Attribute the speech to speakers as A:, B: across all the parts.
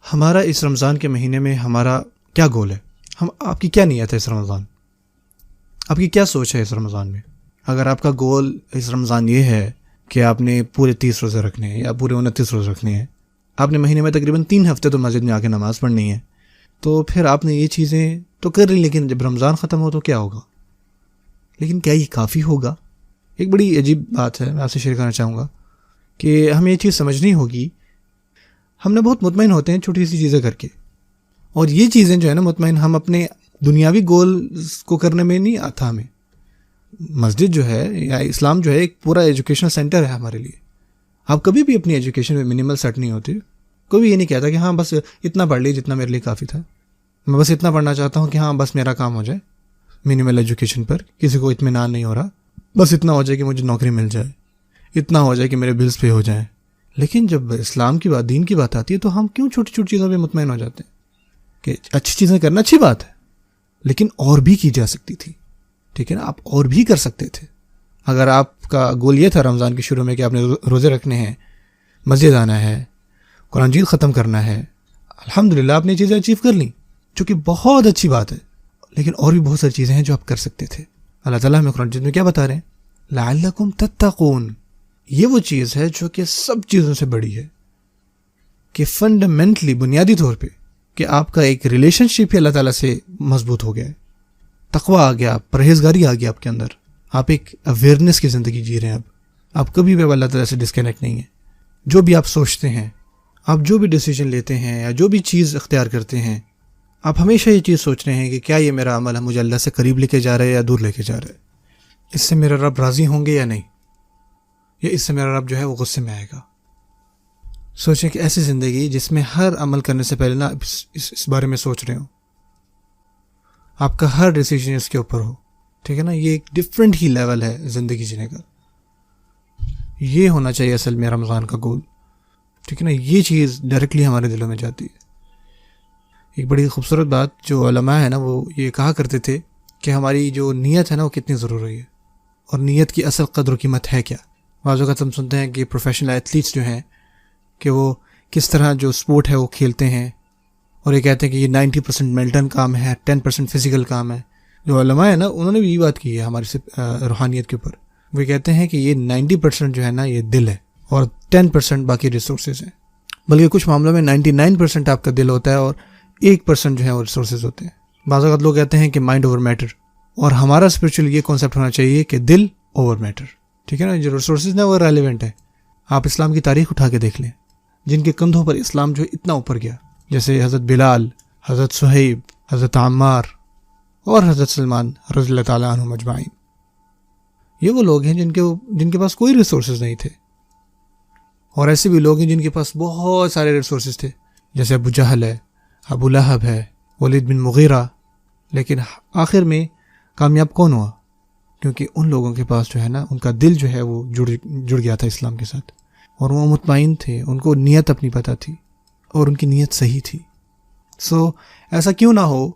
A: ہمارا اس رمضان کے مہینے میں ہمارا کیا گول ہے؟ آپ کی کیا نیت ہے اس رمضان؟ آپ کی کیا سوچ ہے اس رمضان میں؟ اگر آپ کا گول اس رمضان یہ ہے کہ آپ نے پورے 30 روزے رکھنے ہیں یا پورے 29 روزے رکھنے ہیں، آپ نے مہینے میں تقریباً 3 ہفتے تو مسجد میں آ کے نماز پڑھنی ہے، تو پھر آپ نے یہ چیزیں تو کر لی، لیکن جب رمضان ختم ہو تو کیا ہوگا؟ لیکن کیا یہ کافی ہوگا؟ ایک بڑی عجیب بات ہے، میں آپ سے شیئر کرنا چاہوں گا کہ ہمیں یہ چیز سمجھنی ہوگی. ہم نے بہت مطمئن ہوتے ہیں چھوٹی سی چیزیں کر کے، اور یہ چیزیں جو ہے نا مطمئن ہم اپنے دنیاوی گول کو کرنے میں نہیں آتا. ہمیں مسجد جو ہے یا اسلام جو ہے ایک پورا ایجوکیشنل سینٹر ہے ہمارے لیے. آپ کبھی بھی اپنی ایجوکیشن میں منیمل سیٹ نہیں ہوتی. کوئی یہ نہیں کہتا کہ ہاں بس اتنا پڑھ لی جتنا میرے لیے کافی تھا، میں بس اتنا پڑھنا چاہتا ہوں کہ ہاں بس میرا کام ہو جائے. منیمل ایجوکیشن پر کسی کو اطمینان نہیں ہو رہا، بس اتنا ہو جائے کہ مجھے نوکری مل جائے، اتنا ہو جائے کہ میرے بلز پے ہو جائیں. لیکن جب اسلام کی بات، دین کی بات آتی ہے تو ہم کیوں چھوٹی چھوٹی چیزوں پہ مطمئن ہو جاتے ہیں؟ کہ اچھی چیزیں کرنا اچھی بات ہے، لیکن اور بھی کی جا سکتی تھی. ٹھیک ہے نا، آپ اور بھی کر سکتے تھے. اگر آپ کا گول یہ تھا رمضان کے شروع میں کہ آپ نے روزے رکھنے ہیں، مسجد آنا ہے، قرآن مجید ختم کرنا ہے، الحمدللہ آپ نے یہ چیزیں اچیو کر لیں، جو کہ بہت اچھی بات ہے. لیکن اور بھی بہت ساری چیزیں ہیں جو آپ کر سکتے تھے. اللہ تعالیٰ ہمیں قرآن مجید میں کیا بتا رہے ہیں؟ لعلکم تتقون. یہ وہ چیز ہے جو کہ سب چیزوں سے بڑی ہے، کہ فنڈامنٹلی بنیادی طور پہ کہ آپ کا ایک ریلیشن شپ ہی اللہ تعالیٰ سے مضبوط ہو گیا ہے. تقویٰ آ گیا، پرہیزگاری آ گیا آپ کے اندر. آپ ایک اویئرنیس کی زندگی جی رہے ہیں. اب آپ کبھی بھی اللہ تعالیٰ سے ڈسکنیکٹ نہیں ہیں. جو بھی آپ سوچتے ہیں، آپ جو بھی ڈیسیجن لیتے ہیں یا جو بھی چیز اختیار کرتے ہیں، آپ ہمیشہ یہ چیز سوچ رہے ہیں کہ کیا یہ میرا عمل مجھے اللہ سے قریب لے کے جا رہا ہے یا دور لے کے جا رہا ہے؟ اس سے میرا رب راضی ہوں گے یا نہیں، یا اس سے میرا رب جو ہے وہ غصے میں آئے گا؟ سوچیں کہ ایسی زندگی جس میں ہر عمل کرنے سے پہلے نا اس بارے میں سوچ رہے ہوں، آپ کا ہر ڈیسیجن اس کے اوپر ہو. ٹھیک ہے نا، یہ ایک ڈفرینٹ ہی لیول ہے زندگی جینے کا. یہ ہونا چاہیے اصل میں رمضان کا گول. ٹھیک ہے نا، یہ چیز ڈائریکٹلی ہمارے دلوں میں جاتی ہے. ایک بڑی خوبصورت بات جو علماء ہے نا وہ یہ کہا کرتے تھے کہ ہماری جو نیت ہے نا وہ کتنی ضروری ہے، اور نیت کی اصل قدر و قیمت ہے کیا. بعض اوقات ہم سنتے ہیں کہ پروفیشنل ایتھلیٹس جو ہیں کہ وہ کس طرح جو سپورٹ ہے وہ کھیلتے ہیں، اور یہ کہتے ہیں کہ یہ 90% مینٹل کام ہے، 10% فزیکل کام ہے. جو علماء ہے نا انہوں نے بھی یہ بات کی ہے ہماری روحانیت کے اوپر. وہ کہتے ہیں کہ یہ 90% جو ہے نا یہ دل ہے، اور 10% باقی ریسورسز ہیں. بلکہ کچھ معاملوں میں 99% آپ کا دل ہوتا ہے اور 1% جو ہے وہ ریسورسز ہوتے ہیں. بعض اوقات لوگ کہتے ہیں کہ مائنڈ اوور میٹر، اور ہمارا اسپرچل یہ کانسیپٹ ہونا چاہیے کہ دل اوور میٹر. ٹھیک ہے نا، جو ریسورسز ہیں وہ ریلیونٹ ہے. آپ اسلام کی تاریخ اٹھا کے دیکھ لیں، جن کے کندھوں پر اسلام جو اتنا اوپر گیا، جیسے حضرت بلال، حضرت صہیب، حضرت عمار اور حضرت سلمان رضی اللہ تعالیٰ عنہ مجمعین. یہ وہ لوگ ہیں جن کے پاس کوئی ریسورسز نہیں تھے، اور ایسے بھی لوگ ہیں جن کے پاس بہت سارے ریسورسز تھے، جیسے ابو جہل ہے، ابو لہب ہے، ولید بن مغیرہ. لیکن آخر میں کامیاب کون ہوا؟ کیونکہ ان لوگوں کے پاس جو ہے نا ان کا دل جو ہے وہ جڑ گیا تھا اسلام کے ساتھ، اور وہ مطمئن تھے، ان کو نیت اپنی پتہ تھی، اور ان کی نیت صحیح تھی. ایسا کیوں نہ ہو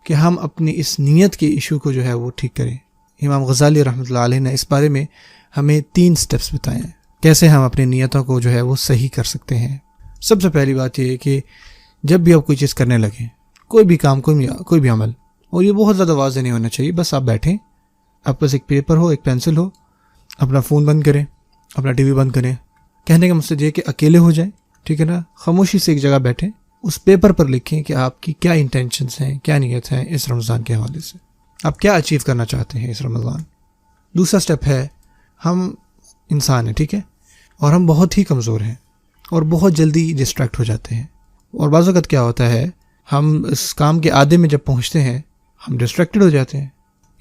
A: کہ ہم اپنی اس نیت کے ایشو کو جو ہے وہ ٹھیک کریں. امام غزالی رحمۃ اللہ علیہ نے اس بارے میں ہمیں 3 سٹیپس بتائے ہیں کیسے ہم اپنی نیتوں کو جو ہے وہ صحیح کر سکتے ہیں. سب سے پہلی بات یہ ہے کہ جب بھی آپ کوئی چیز کرنے لگیں، کوئی بھی کام، کوئی بھی عمل، اور یہ بہت زیادہ واضح نہیں ہونا چاہیے، بس آپ بیٹھیں، آپ پاس ایک پیپر ہو، ایک پینسل ہو، اپنا فون بند کریں، اپنا ٹی وی بند کریں. کہنے کا مقصد یہ کہ اکیلے ہو جائیں. ٹھیک ہے نا، خاموشی سے ایک جگہ بیٹھیں، اس پیپر پر لکھیں کہ آپ کی کیا انٹینشنز ہیں، کیا نیت ہے اس رمضان کے حوالے سے، آپ کیا اچیو کرنا چاہتے ہیں اس رمضان. دوسرا سٹیپ ہے، ہم انسان ہیں، ٹھیک ہے، اور ہم بہت ہی کمزور ہیں اور بہت جلدی ڈسٹریکٹ ہو جاتے ہیں. اور بعض وقت کیا ہوتا ہے، ہم اس کام کے آدھے میں جب پہنچتے ہیں ہم ڈسٹریکٹڈ ہو جاتے ہیں.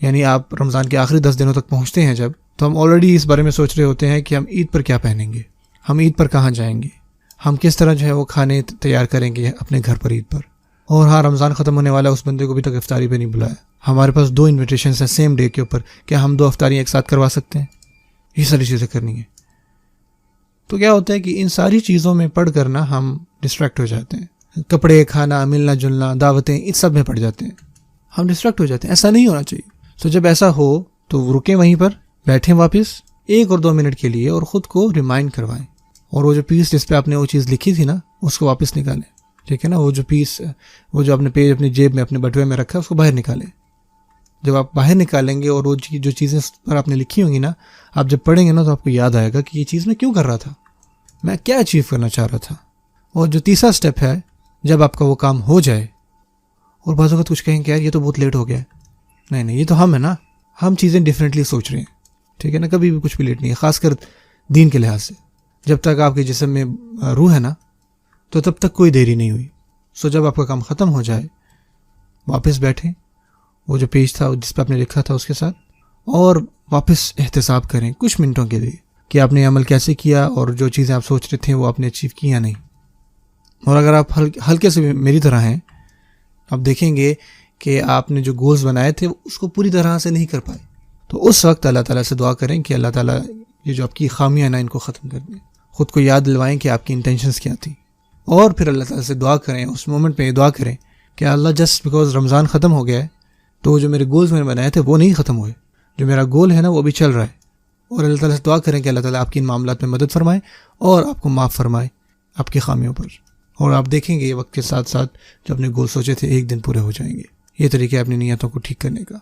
A: یعنی آپ رمضان کے آخری 10 دنوں تک پہنچتے ہیں جب، تو ہم آلریڈی اس بارے میں سوچ رہے ہوتے ہیں کہ ہم عید پر کیا پہنیں گے، ہم عید پر کہاں جائیں گے، ہم کس طرح جو ہے وہ کھانے تیار کریں گے اپنے گھر پر عید پر. اور ہاں، رمضان ختم ہونے والا، اس بندے کو بھی تک افطاری پہ نہیں بلایا. ہمارے پاس 2 انویٹیشنز ہیں سیم ڈے کے اوپر، کیا ہم 2 افطاریاں ایک ساتھ کروا سکتے ہیں؟ یہ ساری چیزیں کرنی ہیں. تو کیا ہوتا ہے کہ ان ساری چیزوں میں پڑھ کر نا ہم ڈسٹریکٹ ہو جاتے ہیں. کپڑے، کھانا، ملنا جلنا، دعوتیں، ان سب میں پڑ جاتے ہیں، ہم ڈسٹریکٹ ہو جاتے ہیں. ایسا نہیں ہونا چاہیے. تو جب ایسا ہو تو رکیں، وہیں پر بیٹھیں واپس 1 اور 2 منٹ کے لیے، اور خود کو ریمائنڈ کروائیں، اور وہ جو پیس جس پہ آپ نے وہ چیز لکھی تھی نا اس کو واپس نکالیں. ٹھیک ہے نا. وہ جو پیس، وہ جو اپنے پیج اپنی جیب میں اپنے بٹوے میں رکھا ہے اس کو باہر نکالیں. جب آپ باہر نکالیں گے اور وہ جو چیزیں اس پر آپ نے لکھی ہوں گی نا، آپ جب پڑھیں گے نا تو آپ کو یاد آئے گا کہ یہ چیز میں کیوں کر رہا تھا، میں کیا اچیو کرنا چاہ رہا تھا. اور جو تیسرا سٹیپ ہے، جب آپ کا وہ کام ہو جائے اور بعض اوقات کچھ کہیں کہ یار یہ تو بہت لیٹ ہو گیا ہے، نہیں یہ تو ہم ہے نا، ہم چیزیں ڈیفرنٹلی سوچ رہے ہیں. ٹھیک ہے نا، کبھی بھی کچھ بھی لیٹ نہیں ہے، خاص کر دین کے لحاظ سے. جب تک آپ کے جسم میں روح ہے نا تو تب تک کوئی دیری نہیں ہوئی. سو جب آپ کا کام ختم ہو جائے واپس بیٹھیں، وہ جو پیج تھا جس پہ آپ نے لکھا تھا اس کے ساتھ، اور واپس احتساب کریں کچھ منٹوں کے لیے کہ آپ نے عمل کیسے کیا اور جو چیزیں آپ سوچ رہے تھے وہ آپ نے اچیو کی یا نہیں. اور اگر آپ ہلکے سے میری طرح ہیں، آپ دیکھیں گے کہ آپ نے جو گولز بنائے تھے اس کو پوری طرح سے نہیں کر پائے، تو اس وقت اللہ تعالیٰ سے دعا کریں کہ اللہ تعالیٰ یہ جو آپ کی خامیاں ہیں نا ان کو ختم کر دیں. خود کو یاد دلوائیں کہ آپ کی انٹینشنز کیا تھیں، اور پھر اللہ تعالیٰ سے دعا کریں. اس مومنٹ پہ یہ دعا کریں کہ اللہ جسٹ بیکاز رمضان ختم ہو گیا ہے تو جو میرے گولز میں نے بنائے تھے وہ نہیں ختم ہوئے، جو میرا گول ہے نا وہ بھی چل رہا ہے. اور اللہ تعالیٰ سے دعا کریں کہ اللہ تعالیٰ آپ کی ان معاملات میں مدد فرمائے اور آپ کو معاف فرمائے آپ کی خامیوں پر. اور آپ دیکھیں گے یہ وقت کے ساتھ ساتھ جو اپنے گول سوچے تھے ایک دن پورے ہو جائیں گے. یہ طریقہ ہے اپنی نیتوں کو ٹھیک کرنے کا.